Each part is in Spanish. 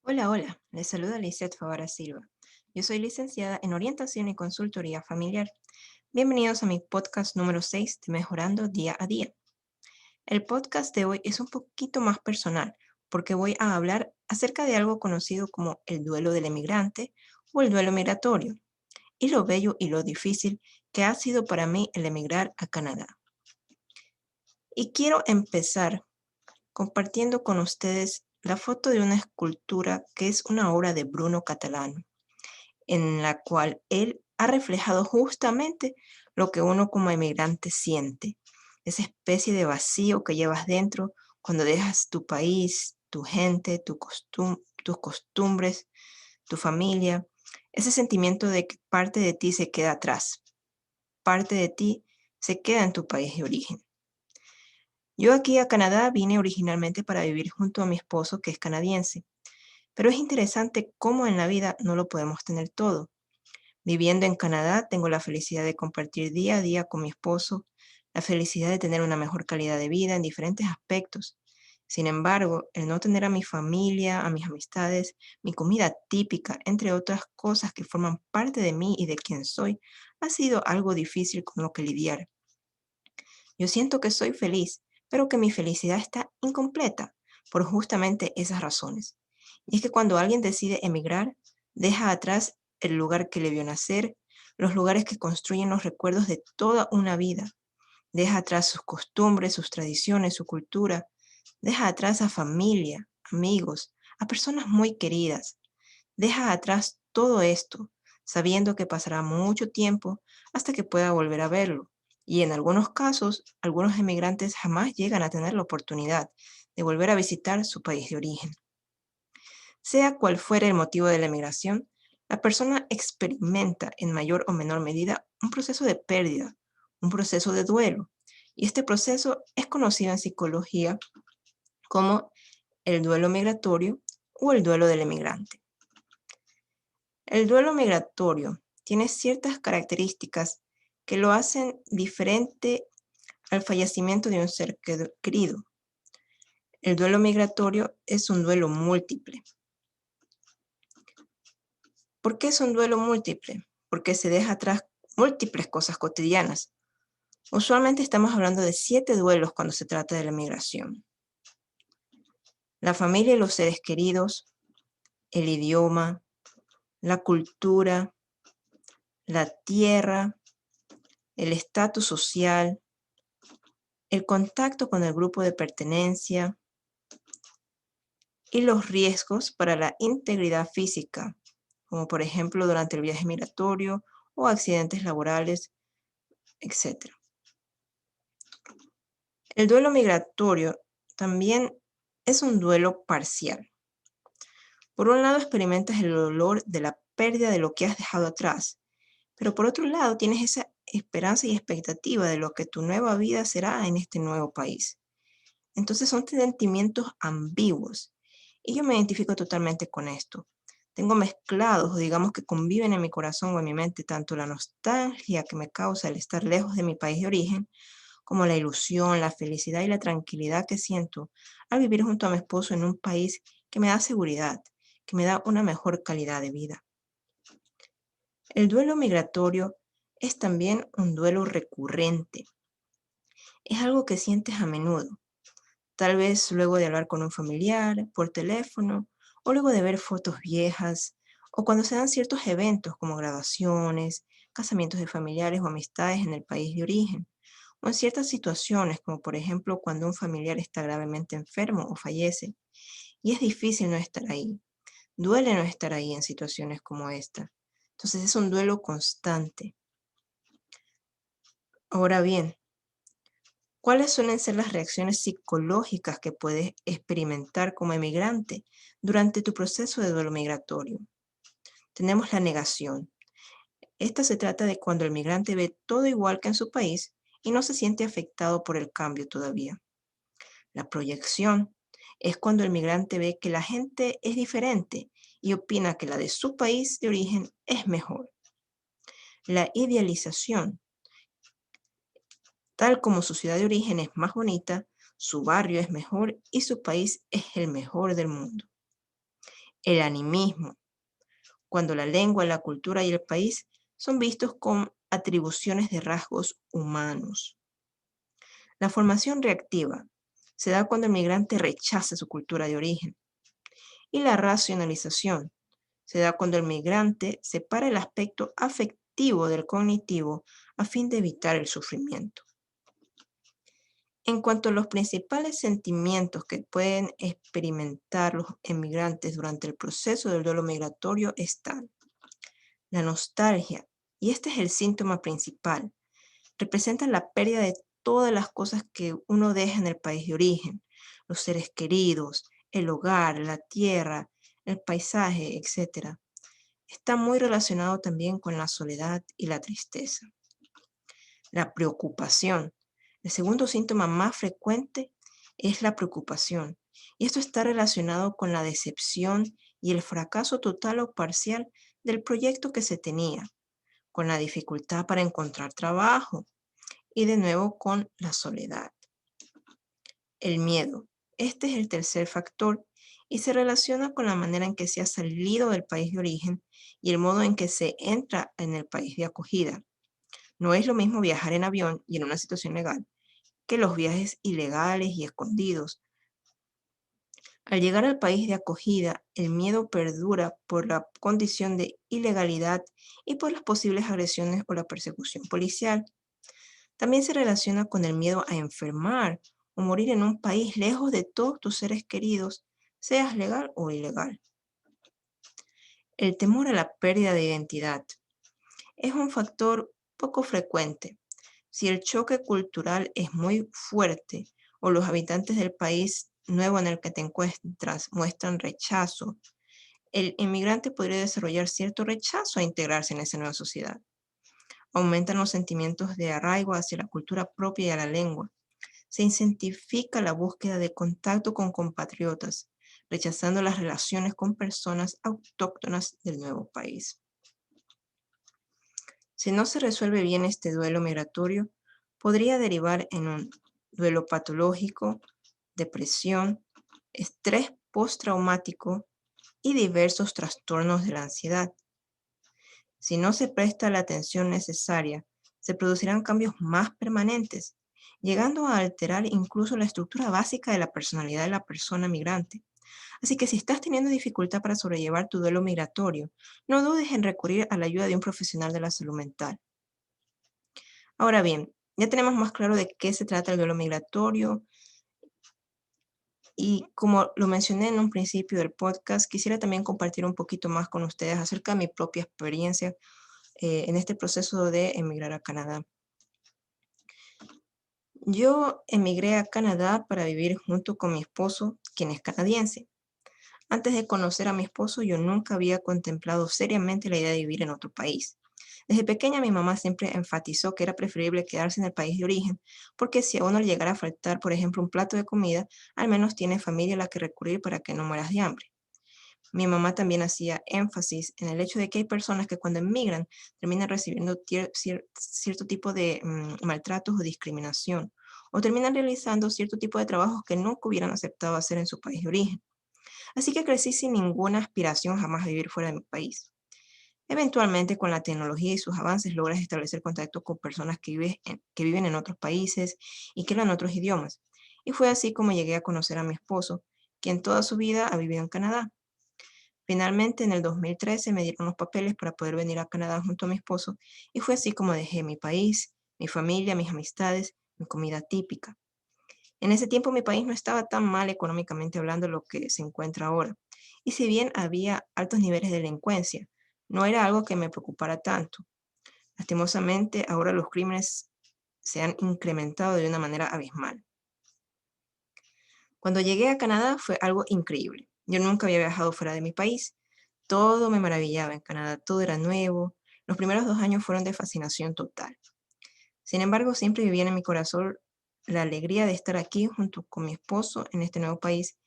Hola, hola, les saluda Lisette Favara Silva. Yo soy licenciada en Orientación y Consultoría Familiar. Bienvenidos a mi podcast número 6 de Mejorando Día a Día. El podcast de hoy es un poquito más personal porque voy a hablar acerca de algo conocido como el duelo del emigrante o el duelo migratorio y lo bello y lo difícil que ha sido para mí el emigrar a Canadá. Y quiero empezar compartiendo con ustedes la foto de una escultura que es una obra de Bruno Catalano, en la cual él ha reflejado justamente lo que uno como emigrante siente, esa especie de vacío que llevas dentro cuando dejas tu país, tu gente, tus costumbres, tu familia, ese sentimiento de que parte de ti se queda atrás, parte de ti se queda en tu país de origen. Yo aquí a Canadá vine originalmente para vivir junto a mi esposo, que es canadiense, pero es interesante cómo en la vida no lo podemos tener todo. Viviendo en Canadá, tengo la felicidad de compartir día a día con mi esposo, la felicidad de tener una mejor calidad de vida en diferentes aspectos. Sin embargo, el no tener a mi familia, a mis amistades, mi comida típica, entre otras cosas que forman parte de mí y de quien soy, ha sido algo difícil con lo que lidiar. Yo siento que soy feliz, pero que mi felicidad está incompleta por justamente esas razones. Y es que cuando alguien decide emigrar, deja atrás el lugar que le vio nacer, los lugares que construyen los recuerdos de toda una vida. Deja atrás sus costumbres, sus tradiciones, su cultura. Deja atrás a familia, amigos, a personas muy queridas. Deja atrás todo esto, sabiendo que pasará mucho tiempo hasta que pueda volver a verlo. Y en algunos casos, algunos emigrantes jamás llegan a tener la oportunidad de volver a visitar su país de origen. Sea cual fuere el motivo de la emigración, la persona experimenta en mayor o menor medida un proceso de pérdida, un proceso de duelo. Y este proceso es conocido en psicología como el duelo migratorio o el duelo del emigrante. El duelo migratorio tiene ciertas características que lo hacen diferente al fallecimiento de un ser querido. El duelo migratorio es un duelo múltiple. ¿Por qué es un duelo múltiple? Porque se deja atrás múltiples cosas cotidianas. Usualmente estamos hablando de 7 duelos cuando se trata de la migración. La familia y los seres queridos, el idioma, la cultura, la tierra, el estatus social, el contacto con el grupo de pertenencia y los riesgos para la integridad física, como por ejemplo durante el viaje migratorio o accidentes laborales, etc. El duelo migratorio también es un duelo parcial. Por un lado experimentas el dolor de la pérdida de lo que has dejado atrás, pero por otro lado tienes esa esperanza y expectativa de lo que tu nueva vida será en este nuevo país. Entonces son sentimientos ambiguos y yo me identifico totalmente con esto. Tengo mezclados, digamos que conviven en mi corazón o en mi mente tanto la nostalgia que me causa el estar lejos de mi país de origen, como la ilusión, la felicidad y la tranquilidad que siento al vivir junto a mi esposo en un país que me da seguridad, que me da una mejor calidad de vida. El duelo migratorio es también un duelo recurrente. Es algo que sientes a menudo, tal vez luego de hablar con un familiar, por teléfono, o luego de ver fotos viejas, o cuando se dan ciertos eventos como graduaciones, casamientos de familiares o amistades en el país de origen, o en ciertas situaciones como por ejemplo cuando un familiar está gravemente enfermo o fallece, y es difícil no estar ahí. Duele no estar ahí en situaciones como esta. Entonces es un duelo constante. Ahora bien, ¿cuáles suelen ser las reacciones psicológicas que puedes experimentar como emigrante durante tu proceso de duelo migratorio? Tenemos la negación. Esta se trata de cuando el migrante ve todo igual que en su país y no se siente afectado por el cambio todavía. La proyección es cuando el migrante ve que la gente es diferente y opina que la de su país de origen es mejor. La idealización, tal como su ciudad de origen es más bonita, su barrio es mejor y su país es el mejor del mundo. El animismo, cuando la lengua, la cultura y el país son vistos con atribuciones de rasgos humanos. La formación reactiva se da cuando el migrante rechaza su cultura de origen. Y la racionalización se da cuando el migrante separa el aspecto afectivo del cognitivo a fin de evitar el sufrimiento. En cuanto a los principales sentimientos que pueden experimentar los emigrantes durante el proceso del duelo migratorio están la nostalgia, y este es el síntoma principal. Representa la pérdida de todas las cosas que uno deja en el país de origen, los seres queridos, el hogar, la tierra, el paisaje, etc. Está muy relacionado también con la soledad y la tristeza. La preocupación. El segundo síntoma más frecuente es la preocupación, y esto está relacionado con la decepción y el fracaso total o parcial del proyecto que se tenía, con la dificultad para encontrar trabajo y de nuevo con la soledad. El miedo. Este es el tercer factor y se relaciona con la manera en que se ha salido del país de origen y el modo en que se entra en el país de acogida. No es lo mismo viajar en avión y en una situación legal que los viajes ilegales y escondidos. Al llegar al país de acogida, el miedo perdura por la condición de ilegalidad y por las posibles agresiones o la persecución policial. También se relaciona con el miedo a enfermar o morir en un país lejos de todos tus seres queridos, seas legal o ilegal. El temor a la pérdida de identidad es un factor poco frecuente. Si el choque cultural es muy fuerte o los habitantes del país nuevo en el que te encuentras muestran rechazo, el inmigrante podría desarrollar cierto rechazo a integrarse en esa nueva sociedad. Aumentan los sentimientos de arraigo hacia la cultura propia y a la lengua. Se incentiviza la búsqueda de contacto con compatriotas, rechazando las relaciones con personas autóctonas del nuevo país. Si no se resuelve bien este duelo migratorio, podría derivar en un duelo patológico, depresión, estrés postraumático y diversos trastornos de la ansiedad. Si no se presta la atención necesaria, se producirán cambios más permanentes, llegando a alterar incluso la estructura básica de la personalidad de la persona migrante. Así que si estás teniendo dificultad para sobrellevar tu duelo migratorio, no dudes en recurrir a la ayuda de un profesional de la salud mental. Ahora bien, ya tenemos más claro de qué se trata el duelo migratorio y como lo mencioné en un principio del podcast, quisiera también compartir un poquito más con ustedes acerca de mi propia experiencia en este proceso de emigrar a Canadá. Yo emigré a Canadá para vivir junto con mi esposo, quien es canadiense. Antes de conocer a mi esposo, yo nunca había contemplado seriamente la idea de vivir en otro país. Desde pequeña mi mamá siempre enfatizó que era preferible quedarse en el país de origen, porque si a uno le llegara a faltar, por ejemplo, un plato de comida, al menos tiene familia a la que recurrir para que no mueras de hambre. Mi mamá también hacía énfasis en el hecho de que hay personas que cuando emigran terminan recibiendo cierto tipo de maltratos o discriminación, o terminan realizando cierto tipo de trabajos que nunca hubieran aceptado hacer en su país de origen. Así que crecí sin ninguna aspiración jamás a vivir fuera de mi país. Eventualmente, con la tecnología y sus avances, logras establecer contacto con personas que viven en otros países y que hablan otros idiomas. Y fue así como llegué a conocer a mi esposo, quien toda su vida ha vivido en Canadá. Finalmente, en el 2013 me dieron los papeles para poder venir a Canadá junto a mi esposo y fue así como dejé mi país, mi familia, mis amistades, mi comida típica. En ese tiempo mi país no estaba tan mal económicamente hablando lo que se encuentra ahora. Y si bien había altos niveles de delincuencia, no era algo que me preocupara tanto. Lastimosamente, ahora los crímenes se han incrementado de una manera abismal. Cuando llegué a Canadá fue algo increíble. Yo nunca había viajado fuera de mi país. Todo me maravillaba en Canadá, todo era nuevo. Los primeros 2 años fueron de fascinación total. Sin embargo, siempre vivía en mi corazón la alegría de estar aquí junto con mi esposo en este nuevo país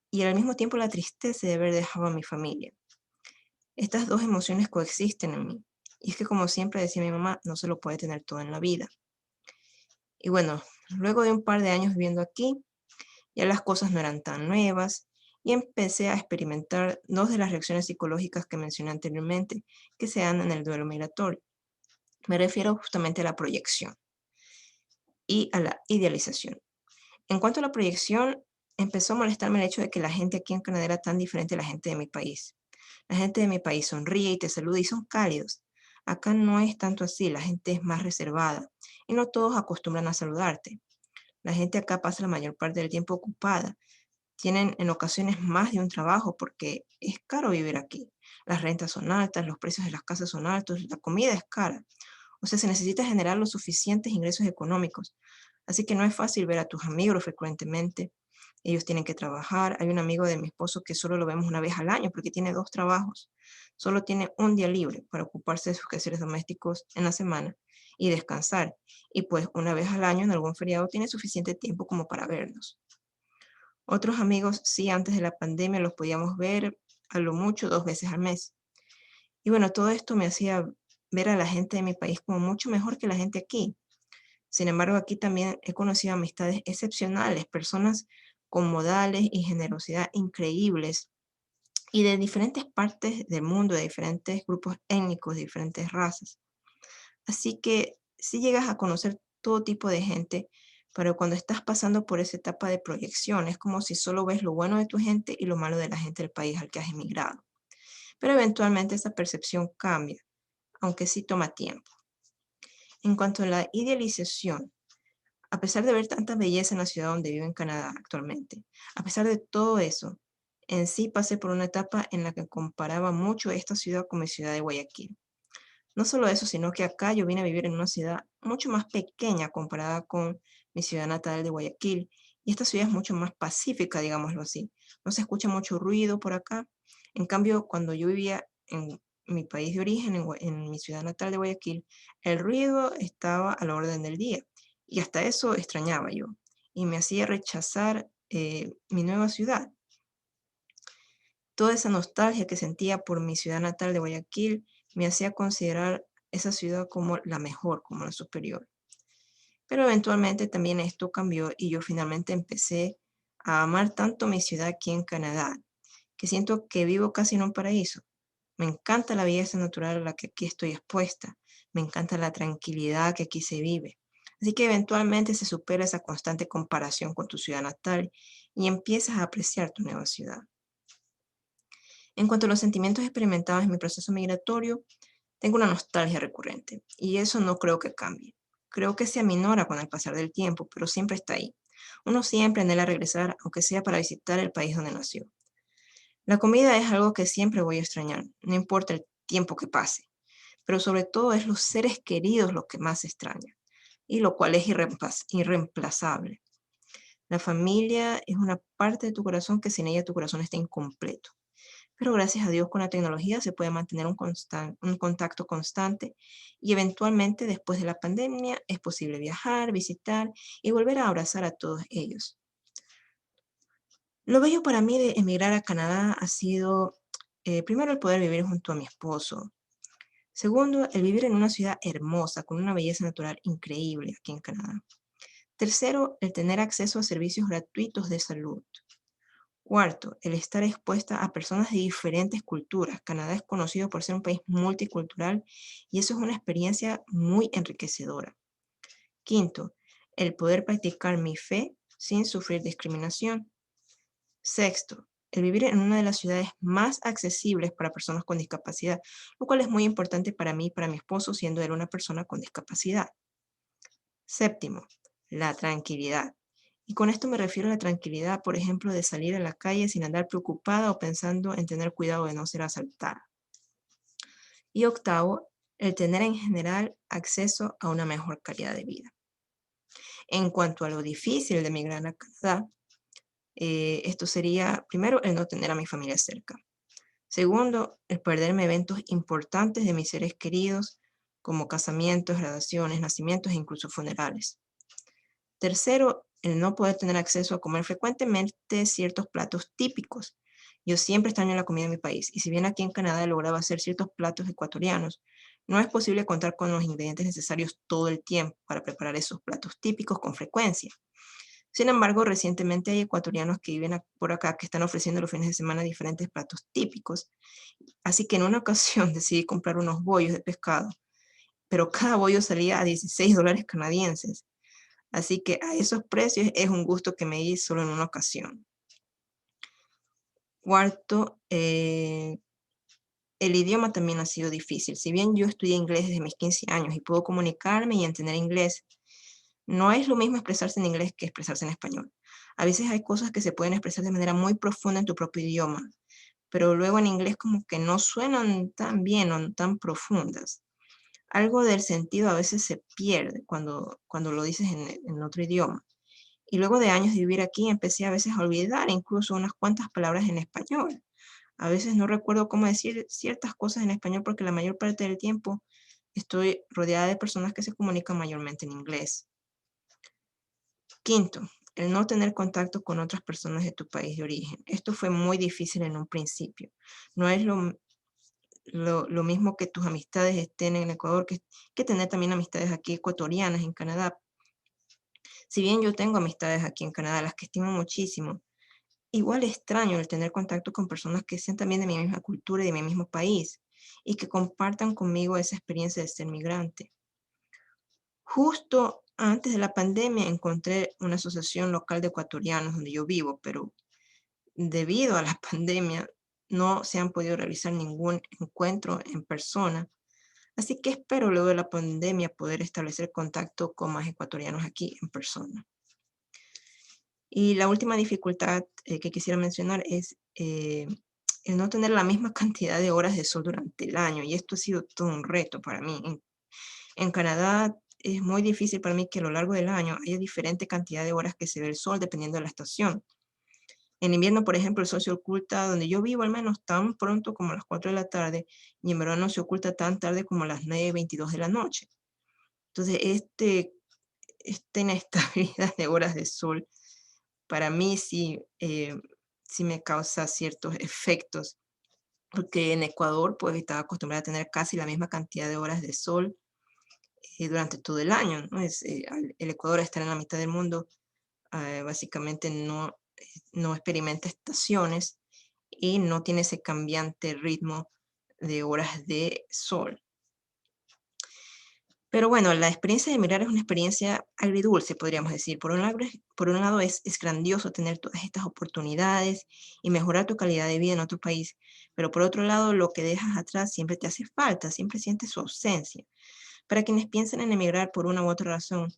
y al mismo tiempo la tristeza de haber dejado a mi familia. Estas dos emociones coexisten en mí. Y es que como siempre decía mi mamá, no se lo puede tener todo en la vida. Y bueno, luego de un par de años viviendo aquí, ya las cosas no eran tan nuevas y empecé a experimentar dos de las reacciones psicológicas que mencioné anteriormente que se dan en el duelo migratorio. Me refiero justamente a la proyección y a la idealización. En cuanto a la proyección, empezó a molestarme el hecho de que la gente aquí en Canadá era tan diferente a la gente de mi país. La gente de mi país sonríe y te saluda y son cálidos. Acá no es tanto así, la gente es más reservada y no todos acostumbran a saludarte. La gente acá pasa la mayor parte del tiempo ocupada. Tienen en ocasiones más de un trabajo porque es caro vivir aquí. Las rentas son altas, los precios de las casas son altos, la comida es cara. O sea, se necesita generar los suficientes ingresos económicos. Así que no es fácil ver a tus amigos frecuentemente. Ellos tienen que trabajar. Hay un amigo de mi esposo que solo lo vemos una vez al año porque tiene dos trabajos. Solo tiene un día libre para ocuparse de sus quehaceres domésticos en la semana y descansar. Y pues una vez al año en algún feriado tiene suficiente tiempo como para vernos. Otros amigos sí, antes de la pandemia los podíamos ver a lo mucho 2 veces al mes. Y bueno, todo esto me hacía ver a la gente de mi país como mucho mejor que la gente aquí. Sin embargo, aquí también he conocido amistades excepcionales, personas con modales y generosidad increíbles y de diferentes partes del mundo, de diferentes grupos étnicos, de diferentes razas. Así que sí llegas a conocer todo tipo de gente, pero cuando estás pasando por esa etapa de proyección, es como si solo ves lo bueno de tu gente y lo malo de la gente del país al que has emigrado. Pero eventualmente esa percepción cambia, aunque sí toma tiempo. En cuanto a la idealización, a pesar de ver tanta belleza en la ciudad donde vivo en Canadá actualmente, a pesar de todo eso, en sí pasé por una etapa en la que comparaba mucho esta ciudad con mi ciudad de Guayaquil. No solo eso, sino que acá yo vine a vivir en una ciudad mucho más pequeña comparada con mi ciudad natal de Guayaquil. Y esta ciudad es mucho más pacífica, digámoslo así. No se escucha mucho ruido por acá. En cambio, cuando yo vivía en mi país de origen, en mi ciudad natal de Guayaquil, el ruido estaba a la orden del día. Y hasta eso extrañaba yo. Y me hacía rechazar mi nueva ciudad. Toda esa nostalgia que sentía por mi ciudad natal de Guayaquil me hacía considerar esa ciudad como la mejor, como la superior. Pero eventualmente también esto cambió y yo finalmente empecé a amar tanto mi ciudad aquí en Canadá, que siento que vivo casi en un paraíso. Me encanta la belleza natural a la que aquí estoy expuesta. Me encanta la tranquilidad que aquí se vive. Así que eventualmente se supera esa constante comparación con tu ciudad natal y empiezas a apreciar tu nueva ciudad. En cuanto a los sentimientos experimentados en mi proceso migratorio, tengo una nostalgia recurrente y eso no creo que cambie. Creo que se aminora con el pasar del tiempo, pero siempre está ahí. Uno siempre anhela regresar, aunque sea para visitar el país donde nació. La comida es algo que siempre voy a extrañar, no importa el tiempo que pase, pero sobre todo es los seres queridos lo que más se extraña, y lo cual es irreemplazable. La familia es una parte de tu corazón que sin ella tu corazón está incompleto. Pero gracias a Dios con la tecnología se puede mantener un contacto constante y eventualmente después de la pandemia es posible viajar, visitar y volver a abrazar a todos ellos. Lo bello para mí de emigrar a Canadá ha sido, primero, el poder vivir junto a mi esposo. Segundo, el vivir en una ciudad hermosa, con una belleza natural increíble aquí en Canadá. Tercero, el tener acceso a servicios gratuitos de salud. Cuarto, el estar expuesta a personas de diferentes culturas. Canadá es conocido por ser un país multicultural y eso es una experiencia muy enriquecedora. Quinto, el poder practicar mi fe sin sufrir discriminación. Sexto, el vivir en una de las ciudades más accesibles para personas con discapacidad, lo cual es muy importante para mí y para mi esposo, siendo él una persona con discapacidad. Séptimo, la tranquilidad. Y con esto me refiero a la tranquilidad, por ejemplo, de salir a la calle sin andar preocupada o pensando en tener cuidado de no ser asaltada. Y octavo, el tener en general acceso a una mejor calidad de vida. En cuanto a lo difícil de emigrar a Canadá, esto sería, primero, el no tener a mi familia cerca. Segundo, el perderme eventos importantes de mis seres queridos, como casamientos, graduaciones, nacimientos e incluso funerales. Tercero, el no poder tener acceso a comer frecuentemente ciertos platos típicos. Yo siempre extraño la comida de mi país y si bien aquí en Canadá he logrado hacer ciertos platos ecuatorianos, no es posible contar con los ingredientes necesarios todo el tiempo para preparar esos platos típicos con frecuencia. Sin embargo, recientemente hay ecuatorianos que viven por acá que están ofreciendo los fines de semana diferentes platos típicos. Así que en una ocasión decidí comprar unos bollos de pescado, pero cada bollo salía a 16 dólares canadienses. Así que a esos precios es un gusto que me di solo en una ocasión. Cuarto, el idioma también ha sido difícil. Si bien yo estudié inglés desde mis 15 años y puedo comunicarme y entender inglés, no es lo mismo expresarse en inglés que expresarse en español. A veces hay cosas que se pueden expresar de manera muy profunda en tu propio idioma, pero luego en inglés como que no suenan tan bien o tan profundas. Algo del sentido a veces se pierde cuando lo dices en otro idioma. Y luego de años de vivir aquí empecé a veces a olvidar incluso unas cuantas palabras en español. A veces no recuerdo cómo decir ciertas cosas en español porque la mayor parte del tiempo estoy rodeada de personas que se comunican mayormente en inglés. Quinto, el no tener contacto con otras personas de tu país de origen. Esto fue muy difícil en un principio. No es lo mismo que tus amistades estén en Ecuador que tener también amistades aquí ecuatorianas en Canadá. Si bien yo tengo amistades aquí en Canadá, las que estimo muchísimo, igual extraño el tener contacto con personas que sean también de mi misma cultura y de mi mismo país y que compartan conmigo esa experiencia de ser migrante. Justo antes de la pandemia encontré una asociación local de ecuatorianos donde yo vivo, pero debido a la pandemia no se han podido realizar ningún encuentro en persona. Así que espero luego de la pandemia poder establecer contacto con más ecuatorianos aquí en persona. Y la última dificultad que quisiera mencionar es el no tener la misma cantidad de horas de sol durante el año. Y esto ha sido todo un reto para mí. En Canadá es muy difícil para mí que a lo largo del año haya diferente cantidad de horas que se ve el sol dependiendo de la estación. En invierno, por ejemplo, el sol se oculta donde yo vivo al menos tan pronto como a las 4 de la tarde y en verano se oculta tan tarde como a las 9:22 de la noche. Entonces, esta inestabilidad de horas de sol para mí sí me causa ciertos efectos, porque en Ecuador pues estaba acostumbrada a tener casi la misma cantidad de horas de sol durante todo el año, ¿no? El Ecuador estar en la mitad del mundo, básicamente no experimenta estaciones y no tiene ese cambiante ritmo de horas de sol. Pero bueno, la experiencia de emigrar es una experiencia agridulce, podríamos decir. Por un lado es grandioso tener todas estas oportunidades y mejorar tu calidad de vida en otro país, pero por otro lado, lo que dejas atrás siempre te hace falta, siempre sientes su ausencia. Para quienes piensan en emigrar por una u otra razón,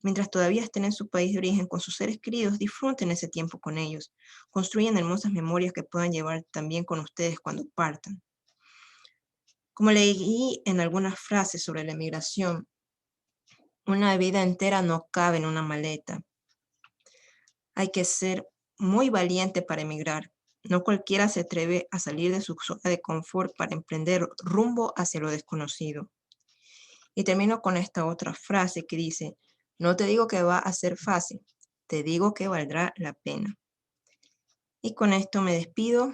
mientras todavía estén en su país de origen con sus seres queridos, disfruten ese tiempo con ellos, construyan hermosas memorias que puedan llevar también con ustedes cuando partan. Como leí en algunas frases sobre la emigración, una vida entera no cabe en una maleta. Hay que ser muy valiente para emigrar. No cualquiera se atreve a salir de su zona de confort para emprender rumbo hacia lo desconocido. Y termino con esta otra frase que dice, no te digo que va a ser fácil, te digo que valdrá la pena. Y con esto me despido.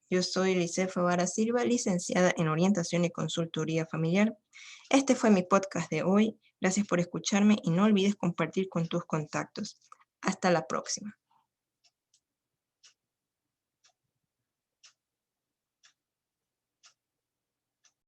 Yo soy Lisette Favara Silva, licenciada en Orientación y Consultoría Familiar. Este fue mi podcast de hoy. Gracias por escucharme y no olvides compartir con tus contactos. Hasta la próxima.